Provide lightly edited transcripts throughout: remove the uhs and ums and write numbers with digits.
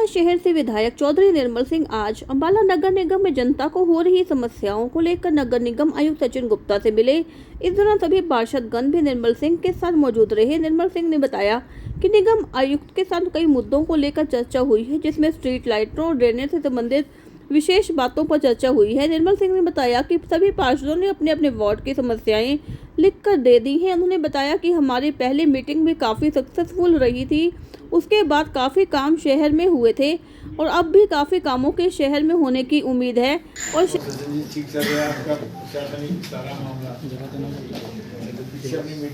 अम्बाला शहर से विधायक चौधरी निर्मल सिंह आज अम्बाला नगर निगम में जनता को हो रही समस्याओं को लेकर नगर निगम आयुक्त सचिन गुप्ता से मिले। इस दौरान सभी पार्षदगण भी निर्मल सिंह के साथ मौजूद रहे। निर्मल सिंह ने बताया कि निगम आयुक्त के साथ कई मुद्दों को लेकर चर्चा हुई है, जिसमें स्ट्रीट लाइटों और ड्रेनेज से संबंधित विशेष बातों पर चर्चा हुई है। निर्मल सिंह ने बताया कि सभी पार्षदों ने अपने अपने वार्ड की समस्याएं लिखकर दे दी हैं। उन्होंने बताया कि हमारी पहली मीटिंग भी काफ़ी सक्सेसफुल रही थी, उसके बाद काफ़ी काम शहर में हुए थे और अब भी काफ़ी कामों के शहर में होने की उम्मीद है। और ठीक चल रहा है आपका प्रशासनिक सारा मामला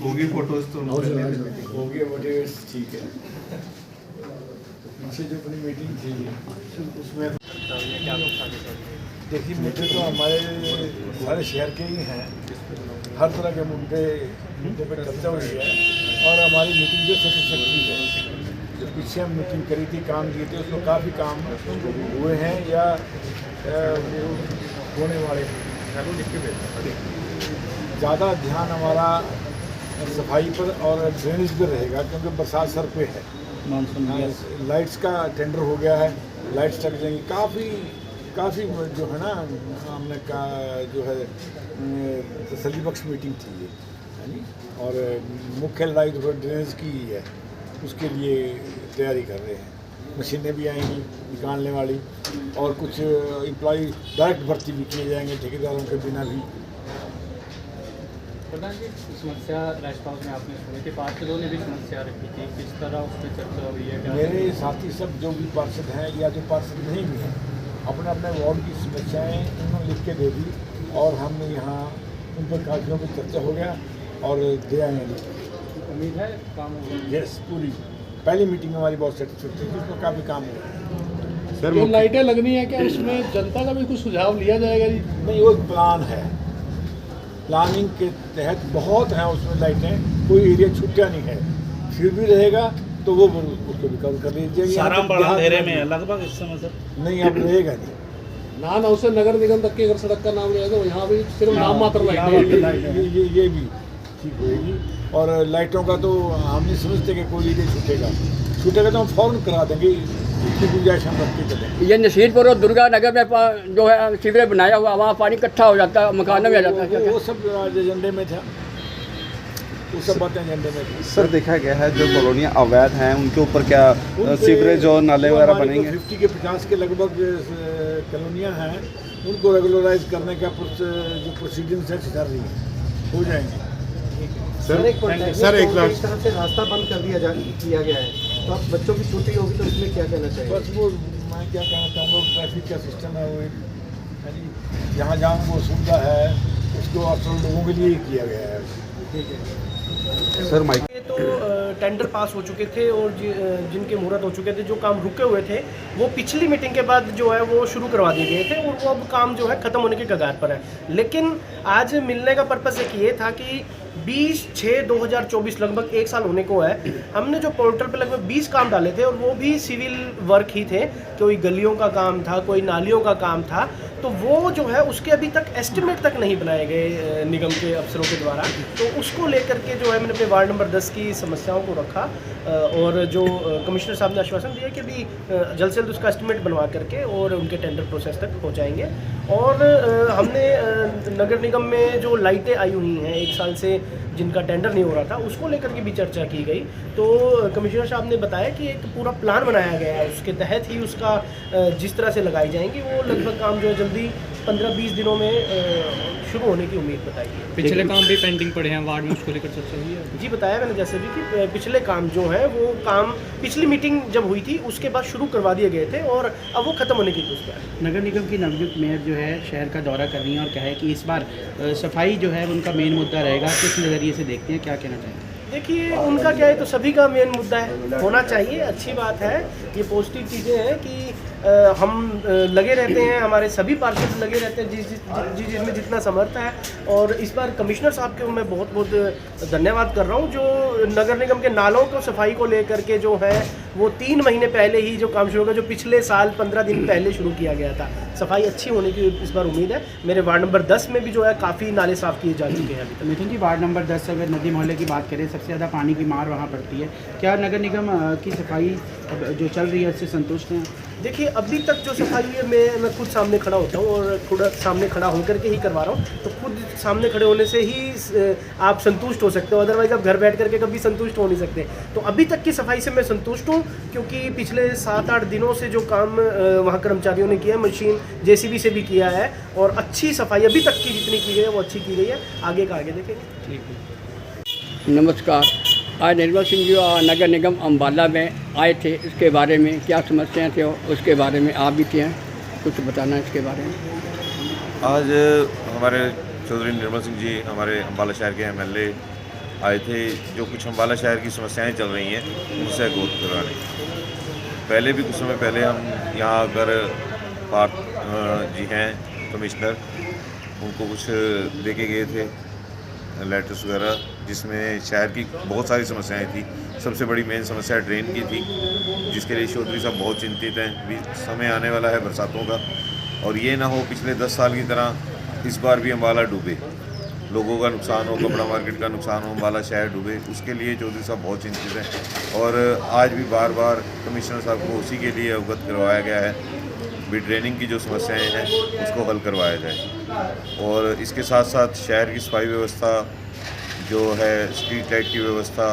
होगी, फोटोज तो हो गए, वोटे ठीक है। पीछे जो अपनी मीटिंग थी उसमें देखिए मुद्दे तो हमारे सारे शहर के ही हैं, हर तरह के मुद्दे पर चर्चा हुई है और हमारी मीटिंग जो सेटिस्फैक्टरी है। जो पीछे हम मीटिंग करी थी, काम किए थे, उसमें काफ़ी काम हुए हैं या होने वाले हैं। ज़्यादा ध्यान हमारा सफाई पर और ड्रेनेज पर रहेगा, क्योंकि बरसात सर पे है। लाइट्स का टेंडर हो गया है, लाइट्स लग जाएंगी। काफ़ी जो है ना, हमने का जो है तसल्ली बख्श मीटिंग थी ये, है नी। और मुख्य लाइट ड्रेनेज की है, उसके लिए तैयारी कर रहे हैं। मशीनें भी आएंगी निकालने वाली और कुछ एम्प्लॉय डायरेक्ट भर्ती भी किए जाएंगे ठेकेदारों के बिना भी। प्रधान जी, समस्या रेस्ट हाउस में आपने सुनी थी, पार्षदों ने भी समस्या रखी थी, किस तरह उस पर चर्चा हुई है? मेरे साथी सब जो भी पार्षद हैं या जो पार्षद नहीं भी हैं, अपने अपने वार्ड की समस्याएं उन्होंने लिख के दे दी और हम यहाँ उन पर कागजों पर चर्चा हो गया और दे आएंगे। उम्मीद है काम होगा? यस, पूरी पहली मीटिंग हमारी बहुत सेटिस्फैक्टरी थी, उसमें काफ़ी काम हुआ। सर जो लाइटें लगनी है, क्या इसमें जनता का भी कुछ सुझाव लिया जाएगा जी? नहीं, वो एक प्लान है, प्लानिंग के तहत बहुत हैं उसमें लाइटें, कोई एरिया छूटा नहीं है। फिर भी रहेगा तो वो उसको भी कवर कर लीजिए। सारा बड़ा अंधेरे में है लगभग इस समय सर। नहीं, अब रहेगा नहीं। नान हाउस से नगर निगम तक की अगर सड़क का नाम रहेगा तो यहाँ भी सिर्फ नाम मात्र लाइटें, ये भी ठीक होएगी। और लाइटों का तो हम नहीं समझते कि कोई एरिया छूटेगा तो हम फौरन करा देंगे, इसकी गुंजाइश हम रखते चलेंगे। ये नसीरपुर और दुर्गा नगर में जो है सीवरेज बनाया हुआ, वहाँ पानी इकट्ठा हो जाता है, मकानों में आ जाता है। वो सब एजेंडे में था, वो सब बातें एजेंडे में थी। सर देखा गया है जो कॉलोनियाँ अवैध हैं उनके ऊपर क्या सीवरेज और नाले वगैरह बनेंगे? 50 के 50 के लगभग कॉलोनियाँ हैं, उनको रेगुलराइज करने का जो प्रोसीडिंग्स है चल रही है, हो जाएंगे। सर एक तरफ से रास्ता बंद कर किया गया है, तो अब बच्चों की छुट्टी होगी तो उसमें क्या कहना चाहिए? बस वो मैं क्या कहना चाहूँगा, ट्रैफिक का सिस्टम है वो जहाँ जहाँ वो सुविधा है उसको अक्सर लोगों के लिए ही किया गया है। ठीक है सर माइक तो टेंडर पास हो चुके थे और जिनके मुहूर्त हो चुके थे, जो काम रुके हुए थे वो पिछली मीटिंग के बाद जो है वो शुरू करवा दिए गए थे और वो अब काम जो है ख़त्म होने के कगार पर है। लेकिन आज मिलने का पर्पस एक ये था कि 20/6/2024 लगभग 1 साल होने को है, हमने जो पोर्टल पे लगभग 20 काम डाले थे और वो भी सिविल वर्क ही थे। कोई गलियों का काम था, कोई नालियों का काम था, तो वो जो है उसके अभी तक एस्टिमेट तक नहीं बनाए गए निगम के अफसरों के द्वारा। तो उसको लेकर के जो है मैंने अपने वार्ड नंबर 10 की समस्याओं को रखा और जो कमिश्नर साहब ने आश्वासन दिया कि अभी जल्द से जल्द उसका एस्टिमेट बनवा करके और उनके टेंडर प्रोसेस तक हो जाएंगे। और हमने नगर निगम में जो लाइटें आई हुई हैं 1 साल से जिनका टेंडर नहीं हो रहा था, उसको लेकर के भी चर्चा की गई। तो कमिश्नर साहब ने बताया कि एक पूरा प्लान बनाया गया है, उसके तहत ही उसका जिस तरह से लगाई जाएंगी वो लगभग काम जो है जल्दी 15-20 दिनों में शुरू होने की उम्मीद बताई है। पिछले काम भी पेंडिंग पड़े हैं वार्ड में, उसको लेकर चर्चा हुई है? जी, बताया मैंने जैसे भी कि पिछले काम जो है वो काम पिछली मीटिंग जब हुई थी उसके बाद शुरू करवा दिए गए थे और अब वो ख़त्म होने की कोशिश है। नगर निगम की नवनियुक्त मेयर जो है शहर का दौरा कर रही हैं और कहा है कि इस बार सफाई जो है उनका मेन मुद्दा रहेगा, किस नज़रिए से देखते हैं, क्या कहना चाहेंगे? देखिए, उनका क्या है तो सभी का मेन मुद्दा है, होना चाहिए, अच्छी बात है, ये पॉजिटिव चीज़ें हैं कि हम लगे रहते हैं, हमारे सभी पार्षद लगे रहते हैं जिसमें जितना समर्थ है। और इस बार कमिश्नर साहब के मैं बहुत बहुत धन्यवाद कर रहा हूँ, जो नगर निगम के नालों को सफाई को लेकर के जो है वो 3 महीने पहले ही जो काम शुरू हुआ, जो पिछले साल 15 दिन पहले शुरू किया गया था। सफाई अच्छी होने की इस बार उम्मीद है। मेरे वार्ड नंबर 10 में भी जो है काफ़ी नाले साफ़ किए जा चुके हैं अभी तक। मिथुन जी, वार्ड नंबर 10 अगर नदी मोहल्ले की बात करें, सबसे ज़्यादा पानी की मार वहाँ पड़ती है, क्या नगर निगम की सफाई अब जो चल रही है उससे संतुष्ट हैं? देखिए अभी तक जो सफाई है मैं खुद सामने खड़ा होता हूँ और खुद सामने खड़ा होकर के ही करवा रहा हूँ, तो खुद सामने खड़े होने से ही आप संतुष्ट हो सकते हो, अदरवाइज़ आप घर बैठ करके कभी संतुष्ट हो नहीं सकते। तो अभी तक की सफाई से मैं संतुष्ट हूँ, क्योंकि पिछले 7-8 दिनों से जो काम वहाँ कर्मचारियों ने किया है, मशीन JCB से भी किया है, और अच्छी सफाई अभी तक की जितनी की गई है वो अच्छी की गई है। आगे का आगे देखेंगे। नमस्कार। आज निर्मल सिंह जी नगर निगम अम्बाला में आए थे, इसके बारे में क्या समस्याएं थे उसके बारे में आप भी थे, कुछ बताना इसके बारे में। आज हमारे चौधरी निर्मल सिंह जी हमारे अम्बाला शहर के MLA आए थे, जो कुछ अम्बाला शहर की समस्याएं चल रही हैं उनसे अवगत कराने। पहले भी कुछ समय पहले हम यहाँ आकर पार्थ जी हैं कमिश्नर, उनको कुछ दे के गए थे लेटर्स वगैरह, जिसमें शहर की बहुत सारी समस्याएं थी। सबसे बड़ी मेन समस्या ड्रेन की थी, जिसके लिए चौधरी साहब बहुत चिंतित हैं। भी समय आने वाला है बरसातों का, और ये ना हो पिछले 10 साल की तरह इस बार भी अम्बाला डूबे, लोगों का नुकसान हो, कपड़ा मार्केट का नुकसान हो, अम्बाला शहर डूबे। उसके लिए चौधरी साहब बहुत चिंतित हैं, और आज भी बार बार कमिश्नर साहब को उसी के लिए अवगत करवाया गया है भी ड्रेनिंग की जो समस्याएं हैं उसको हल करवाया जाए। और इसके साथ साथ शहर की सफाई व्यवस्था जो है, स्ट्रीट लाइट की व्यवस्था,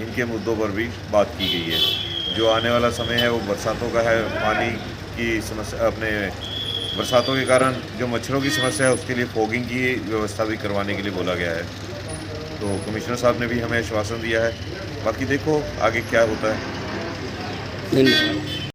इनके मुद्दों पर भी बात की गई है। जो आने वाला समय है वो बरसातों का है, पानी की समस्या, अपने बरसातों के कारण जो मच्छरों की समस्या है उसके लिए फॉगिंग की व्यवस्था भी करवाने के लिए बोला गया है। तो कमिश्नर साहब ने भी हमें आश्वासन दिया है, बाकी देखो आगे क्या होता है। धन्यवाद।